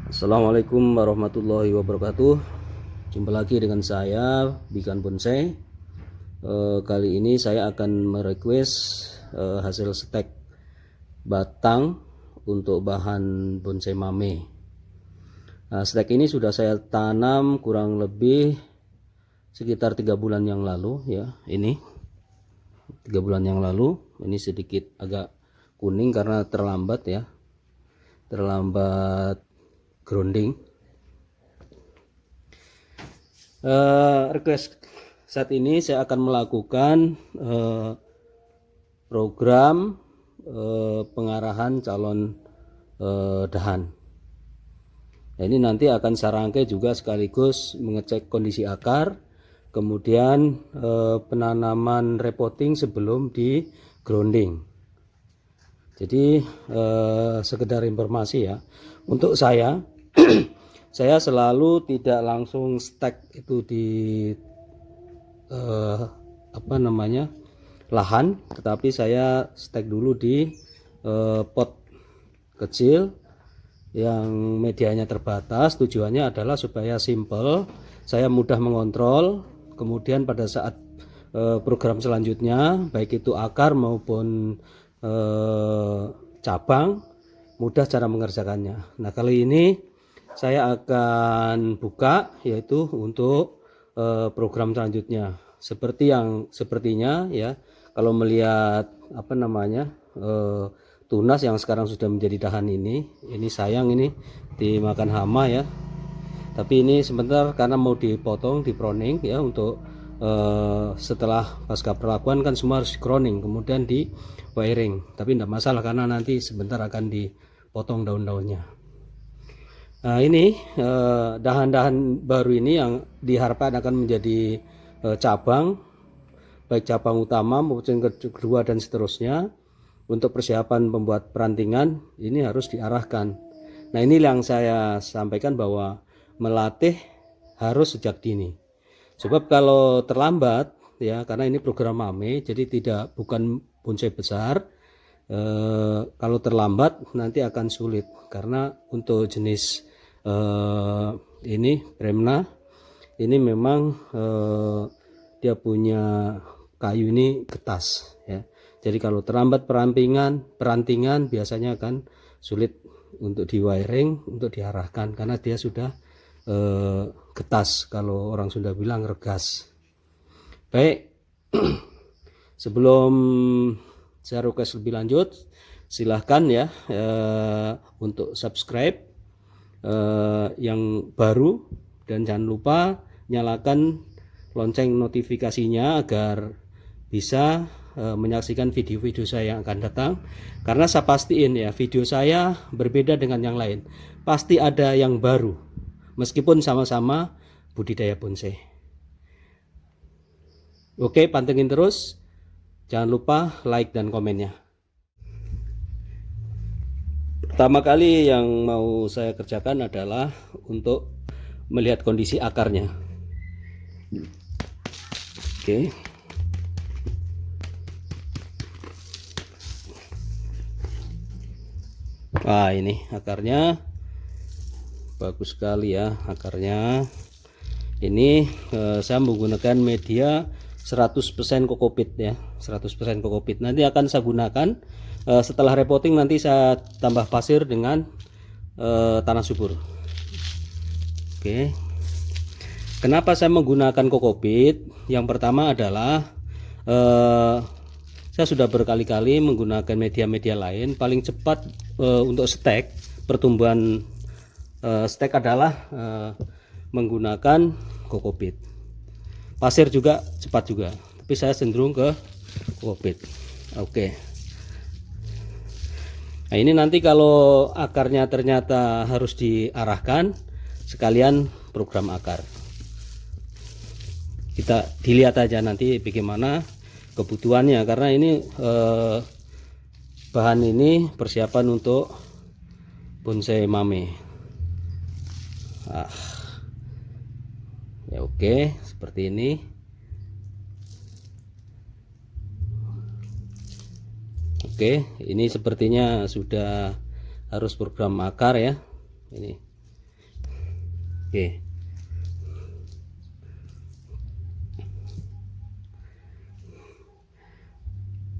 Assalamualaikum warahmatullahi wabarakatuh. Jumpa lagi dengan saya Bikan Bonsai. Kali ini saya akan merequest hasil stek batang untuk bahan bonsai mame. Nah, stek ini sudah saya tanam kurang lebih sekitar 3 bulan yang lalu ya. Ini 3 bulan yang lalu. Ini sedikit agak kuning karena terlambat ya, terlambat grounding. Request saat ini saya akan melakukan program pengarahan calon dahan. Nah, ini nanti akan saya rangkai juga sekaligus mengecek kondisi akar, kemudian penanaman repotting sebelum di grounding. Jadi sekedar informasi ya, untuk saya saya selalu tidak langsung stek itu di lahan, tetapi saya stek dulu di pot kecil yang medianya terbatas. Tujuannya adalah supaya simple, saya mudah mengontrol, kemudian pada saat program selanjutnya baik itu akar maupun cabang mudah cara mengerjakannya. Nah, kali ini saya akan buka yaitu untuk program selanjutnya. Sepertinya ya, kalau melihat tunas yang sekarang sudah menjadi dahan ini sayang ini dimakan hama ya. Tapi ini sebentar karena mau dipotong, di pruning ya, untuk setelah pasca perlakuan kan semua harus crowning kemudian di wiring. Tapi tidak masalah karena nanti sebentar akan dipotong daun-daunnya. Nah, ini dahan-dahan baru ini yang diharapkan akan menjadi cabang, baik cabang utama maupun kedua dan seterusnya. Untuk persiapan pembuat perantingan ini harus diarahkan. Nah, ini yang saya sampaikan bahwa melatih harus sejak dini. Sebab kalau terlambat ya, karena ini program mame, jadi bukan bonsai besar. Kalau terlambat nanti akan sulit karena untuk jenis ini Bremna ini memang dia punya kayu ini getas ya. Jadi kalau terlambat perantingan biasanya akan sulit untuk di wiring, untuk diarahkan karena dia sudah getas, kalau orang Sunda bilang regas. Baik, sebelum saya request lebih lanjut, silahkan ya untuk subscribe yang baru, dan jangan lupa nyalakan lonceng notifikasinya agar bisa menyaksikan video-video saya yang akan datang. Karena saya pastiin ya, video saya berbeda dengan yang lain, pasti ada yang baru meskipun sama-sama budidaya bonsai. Oke, pantengin terus, jangan lupa like dan komennya. Pertama kali yang mau saya kerjakan adalah untuk melihat kondisi akarnya. Oke. Wah, ini akarnya bagus sekali ya akarnya. Ini saya menggunakan media 100% kokopit ya, 100% kokopit. Nanti akan saya gunakan setelah repotting, nanti saya tambah pasir dengan tanah subur. Oke. Kenapa saya menggunakan kokopit? Yang pertama adalah saya sudah berkali-kali menggunakan media-media lain. Paling cepat untuk stek, pertumbuhan stek adalah menggunakan kokopit. Pasir juga cepat juga, tapi saya cenderung ke kokopit. Oke. Nah, ini nanti kalau akarnya ternyata harus diarahkan, sekalian program akar. Kita dilihat aja nanti bagaimana kebutuhannya, karena ini bahan ini persiapan untuk bonsai mame. Ya oke, seperti ini. Oke, ini sepertinya sudah harus program akar ya. Ini Oke.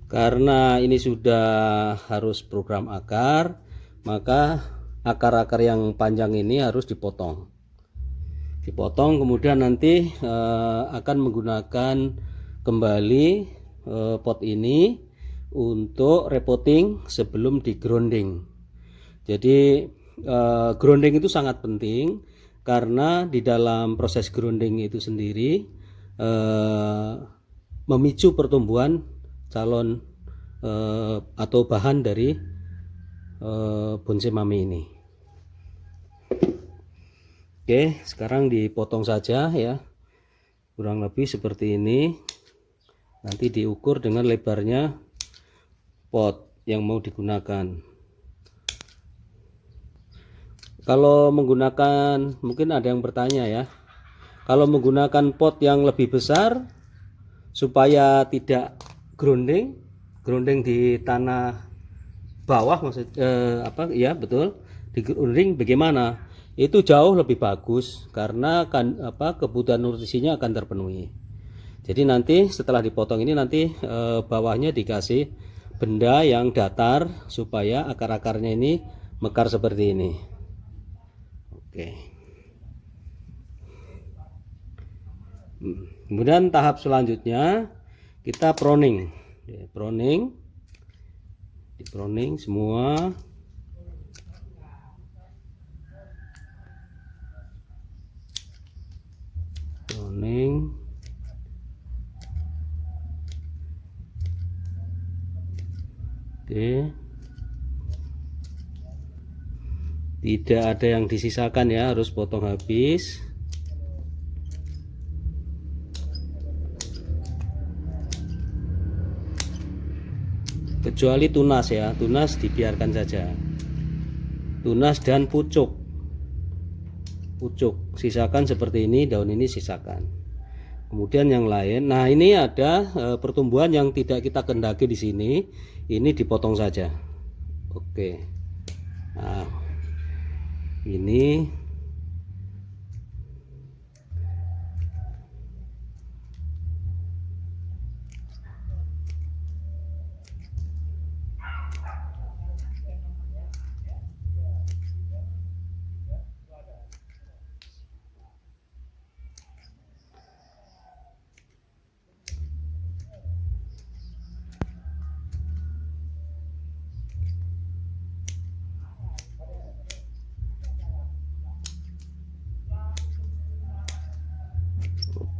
Karena ini sudah harus program akar, maka akar-akar yang panjang ini harus dipotong. Kemudian nanti akan menggunakan kembali pot ini untuk repotting sebelum di grounding. Jadi grounding itu sangat penting karena di dalam proses grounding itu sendiri memicu pertumbuhan calon atau bahan dari bonsai mami ini. Oke, sekarang dipotong saja ya, kurang lebih seperti ini. Nanti diukur dengan lebarnya pot yang mau digunakan. Kalau menggunakan, mungkin ada yang bertanya ya, kalau menggunakan pot yang lebih besar supaya tidak grounding di tanah bawah, maksud ya betul, di grounding bagaimana? Itu jauh lebih bagus karena kebutuhan nutrisinya akan terpenuhi. Jadi nanti setelah dipotong ini nanti bawahnya dikasih benda yang datar supaya akar-akarnya ini mekar seperti ini. Oke. Kemudian tahap selanjutnya kita pruning. Di pruning semua. Oke, tidak ada yang disisakan ya, harus potong habis. Kecuali tunas ya, tunas dibiarkan saja, tunas dan pucuk sisakan seperti ini, daun ini sisakan. Kemudian yang lain, nah ini ada pertumbuhan yang tidak kita kendaki di sini, ini dipotong saja. Oke, nah ini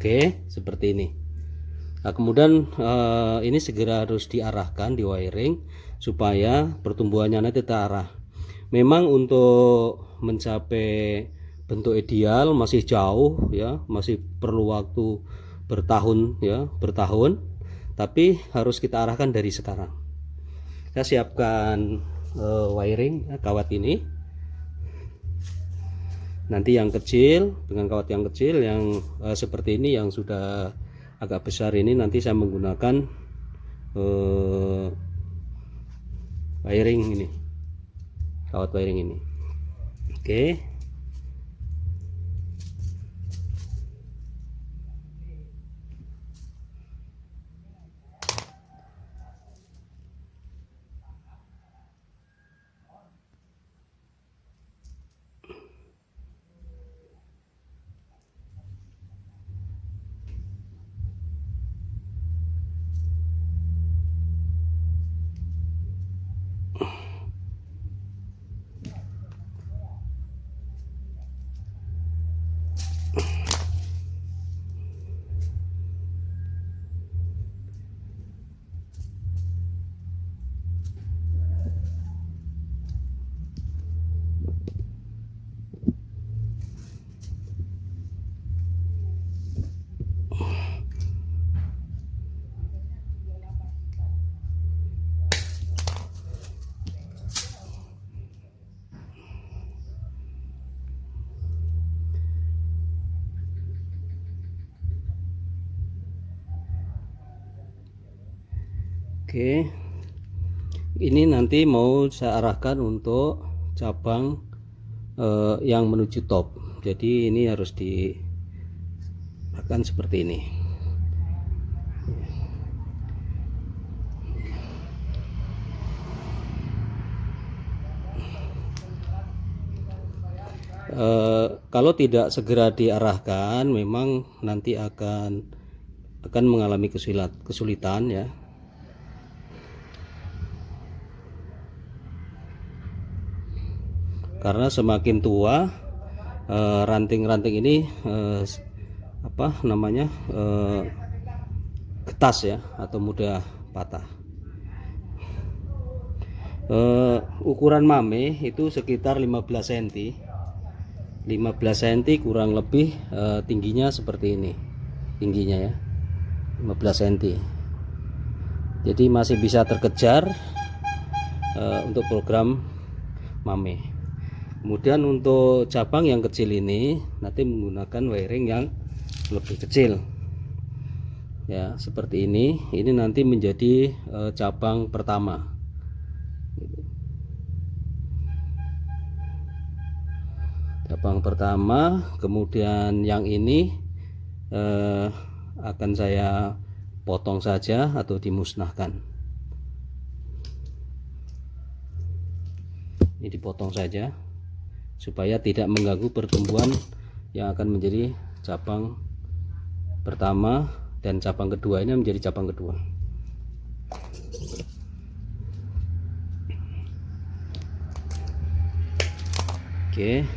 oke, seperti ini. Nah, kemudian ini segera harus diarahkan, di wiring supaya pertumbuhannya nanti terarah. Memang untuk mencapai bentuk ideal masih jauh ya, masih perlu waktu bertahun, tapi harus kita arahkan dari sekarang. Saya siapkan wiring kawat ini. Nanti yang kecil dengan kawat yang kecil yang seperti ini, yang sudah agak besar ini nanti saya menggunakan wiring ini, kawat wiring ini. Oke. Oke, ini nanti mau saya arahkan untuk cabang yang menuju top. jadi ini harus diarahkan seperti ini. Kalau tidak segera diarahkan memang nanti akan mengalami kesulitan ya. Karena semakin tua ranting-ranting ini getas ya, atau mudah patah. Ukuran mame itu sekitar 15 cm. 15 cm kurang lebih, tingginya seperti ini. Tingginya ya 15 cm. Jadi masih bisa terkejar untuk program mame. Kemudian untuk cabang yang kecil ini nanti menggunakan wiring yang lebih kecil ya, seperti ini. Ini nanti menjadi cabang pertama. Cabang pertama, kemudian yang ini akan saya potong saja atau dimusnahkan. Ini dipotong saja supaya tidak mengganggu pertumbuhan yang akan menjadi cabang pertama, dan cabang kedua ini menjadi cabang kedua. Oke.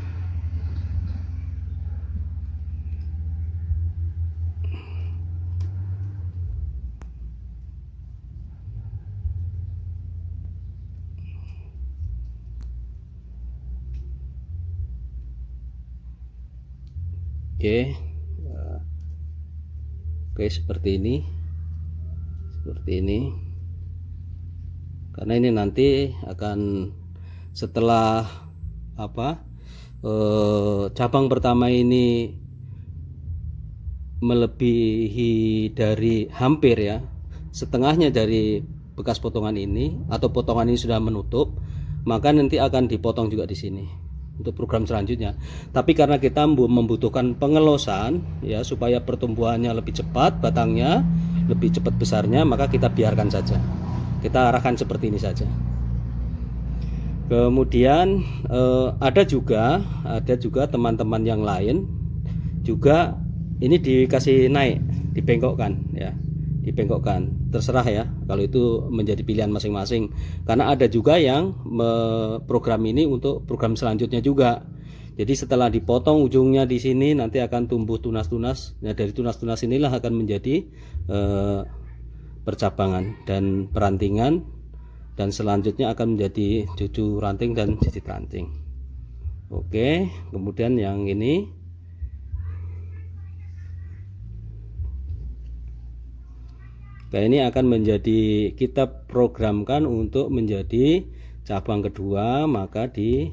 Oke, seperti ini, karena ini nanti akan setelah cabang pertama ini melebihi dari hampir ya setengahnya dari bekas potongan ini, atau potongan ini sudah menutup, maka nanti akan dipotong juga di sini untuk program selanjutnya. Tapi karena kita membutuhkan pengelosan ya, supaya pertumbuhannya lebih cepat, batangnya lebih cepat besarnya, maka kita biarkan saja, kita arahkan seperti ini saja. Kemudian ada juga teman-teman yang lain juga ini dikasih naik, dibengkokkan ya, terserah ya, kalau itu menjadi pilihan masing-masing. Karena ada juga yang program ini untuk program selanjutnya juga. Jadi setelah dipotong ujungnya di sini nanti akan tumbuh tunas-tunas. Nah, dari tunas-tunas inilah akan menjadi percabangan dan perantingan, dan selanjutnya akan menjadi cucu ranting dan cicit ranting. Oke, kemudian yang ini ini akan menjadi, kita programkan untuk menjadi cabang kedua, maka di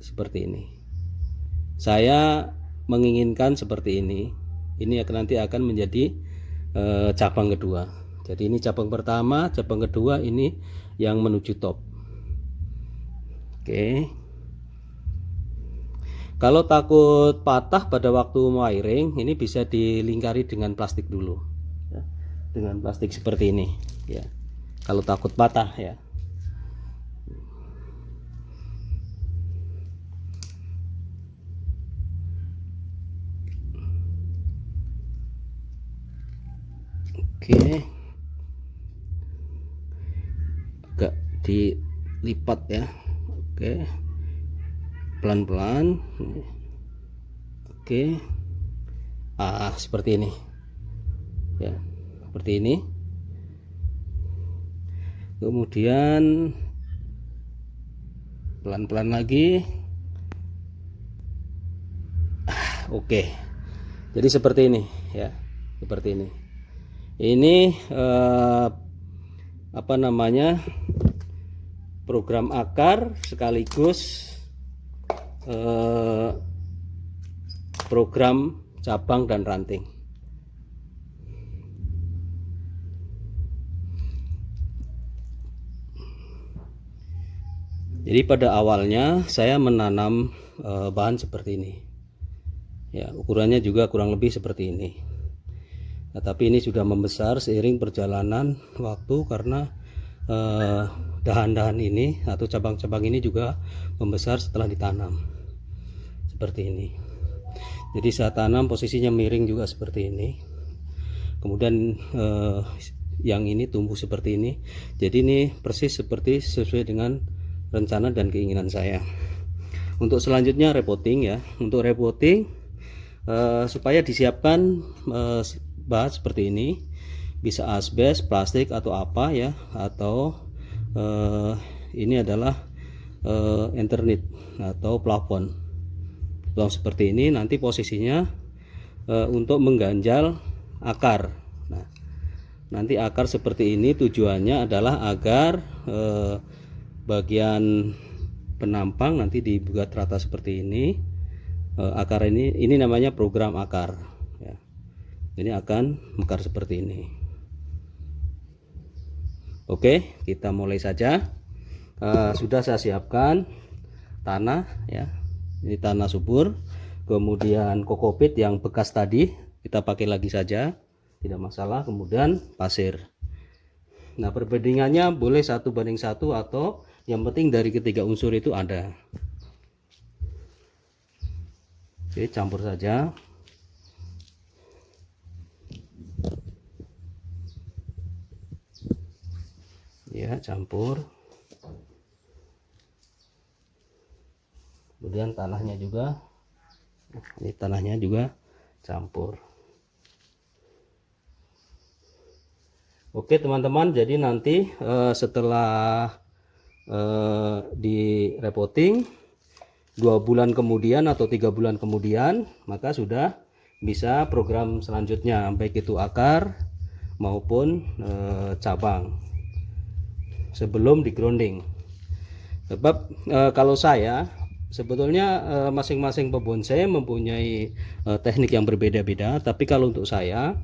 seperti ini. Saya menginginkan seperti ini. Ini nanti akan menjadi cabang kedua. Jadi ini cabang pertama, cabang kedua ini yang menuju top. Oke. Kalau takut patah pada waktu wiring, ini bisa dilingkari dengan plastik dulu ya, dengan plastik seperti ini ya, kalau takut patah ya. Oke, agak dilipat ya. Oke, pelan-pelan. Oke, seperti ini ya, seperti ini. Kemudian pelan-pelan lagi. Oke, jadi seperti ini ya, seperti ini. Ini program akar sekaligus program cabang dan ranting. Jadi pada awalnya saya menanam bahan seperti ini ya, ukurannya juga kurang lebih seperti ini. Nah, tapi ini sudah membesar seiring perjalanan waktu karena dahan-dahan ini atau cabang-cabang ini juga membesar setelah ditanam seperti ini. Jadi saya tanam posisinya miring juga seperti ini, kemudian yang ini tumbuh seperti ini. Jadi ini persis sesuai dengan rencana dan keinginan saya. Untuk selanjutnya repotting ya. Untuk repotting supaya disiapkan bahan seperti ini, bisa asbes, plastik atau apa ya, atau ini adalah Eternit atau plafon seperti ini. Nanti posisinya untuk mengganjal akar. Nah, nanti akar seperti ini tujuannya adalah agar bagian penampang nanti dibuat rata seperti ini. Akar ini namanya program akar ya. Ini akan mekar seperti ini. Oke, kita mulai saja. Sudah saya siapkan tanah ya, ini tanah subur, kemudian kokopit yang bekas tadi kita pakai lagi saja, tidak masalah, kemudian pasir. Nah, perbandingannya boleh 1:1 atau yang penting dari ketiga unsur itu ada. Oke, campur saja. Ya, campur. Kemudian tanahnya juga, ini tanahnya juga campur. Oke teman-teman, jadi nanti setelah di repotting 2 bulan kemudian atau 3 bulan kemudian, maka sudah bisa program selanjutnya, baik itu akar maupun cabang, sebelum di grounding. Sebab kalau saya sebetulnya masing-masing pebonsai mempunyai teknik yang berbeda-beda, tapi kalau untuk saya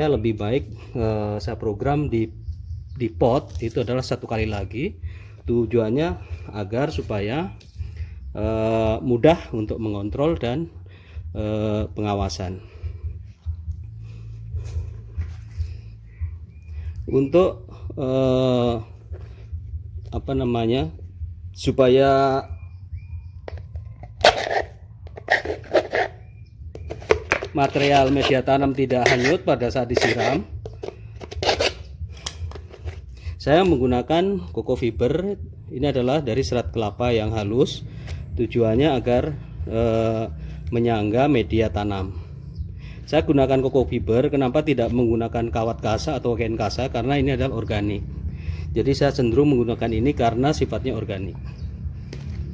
lebih baik saya program di pot itu adalah 1 kali lagi. Tujuannya agar supaya mudah untuk mengontrol dan pengawasan. Untuk apa namanya, supaya material media tanam tidak hanyut pada saat disiram, saya menggunakan coco fiber. Ini adalah dari serat kelapa yang halus, tujuannya agar menyangga media tanam. Saya gunakan coco fiber. Kenapa tidak menggunakan kawat kasa atau kain kasa? Karena ini adalah organik. Jadi saya cenderung menggunakan ini karena sifatnya organik.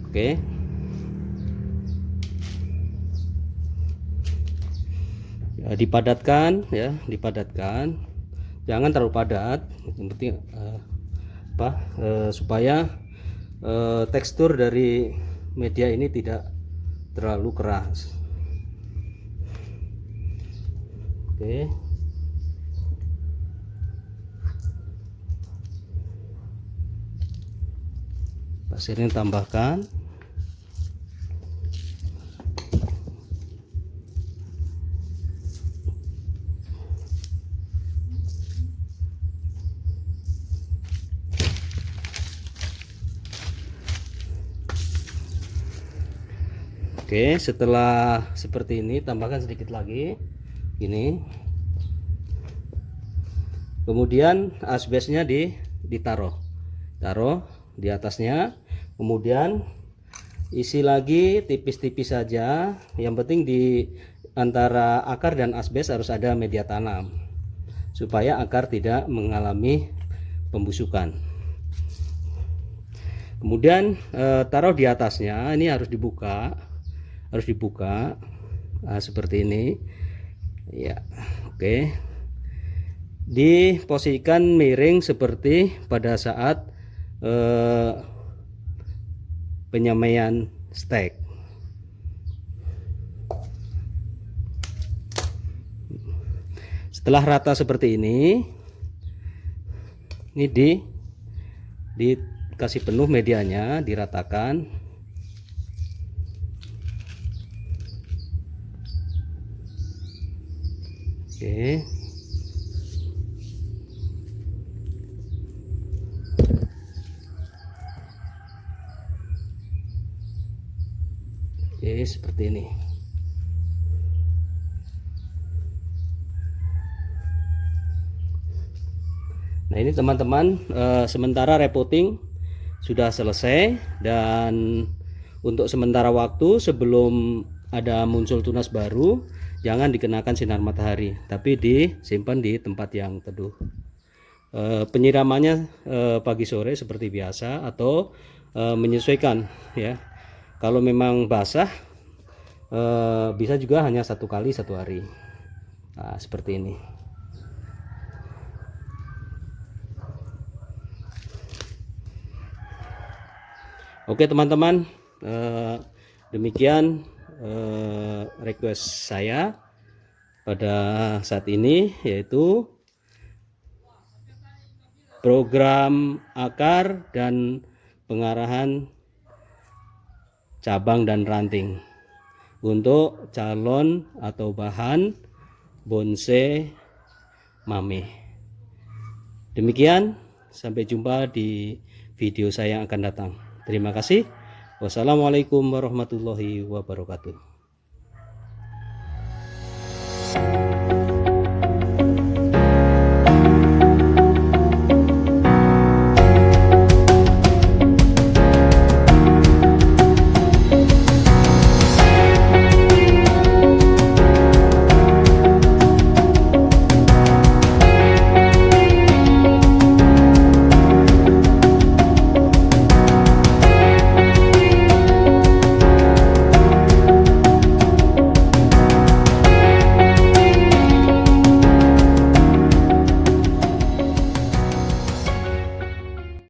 Oke. Dipadatkan ya, dipadatkan, jangan terlalu padat, yang penting supaya tekstur dari media ini tidak terlalu keras. Oke, pasirnya tambahkan. Oke, setelah seperti ini tambahkan sedikit lagi ini. Kemudian asbesnya ditaruh di atasnya. Kemudian isi lagi tipis-tipis saja. Yang penting di antara akar dan asbes harus ada media tanam supaya akar tidak mengalami pembusukan. Kemudian taruh di atasnya, ini harus dibuka, nah, seperti ini ya. Oke, diposisikan miring seperti pada saat penyemaian stek. Setelah rata seperti ini kasih penuh medianya, diratakan. Oke. Oke, seperti ini. Nah, ini teman-teman, sementara repotting sudah selesai, dan untuk sementara waktu sebelum ada muncul tunas baru, jangan dikenakan sinar matahari, tapi disimpan di tempat yang teduh. Penyiramannya pagi sore seperti biasa, atau menyesuaikan ya. Kalau memang basah, bisa juga hanya 1 kali 1 hari. Nah, seperti ini. Oke teman-teman, demikian request saya pada saat ini, yaitu program akar dan pengarahan cabang dan ranting untuk calon atau bahan bonsai mame. Demikian, sampai jumpa di video saya yang akan datang. Terima kasih. Wassalamualaikum warahmatullahi wabarakatuh.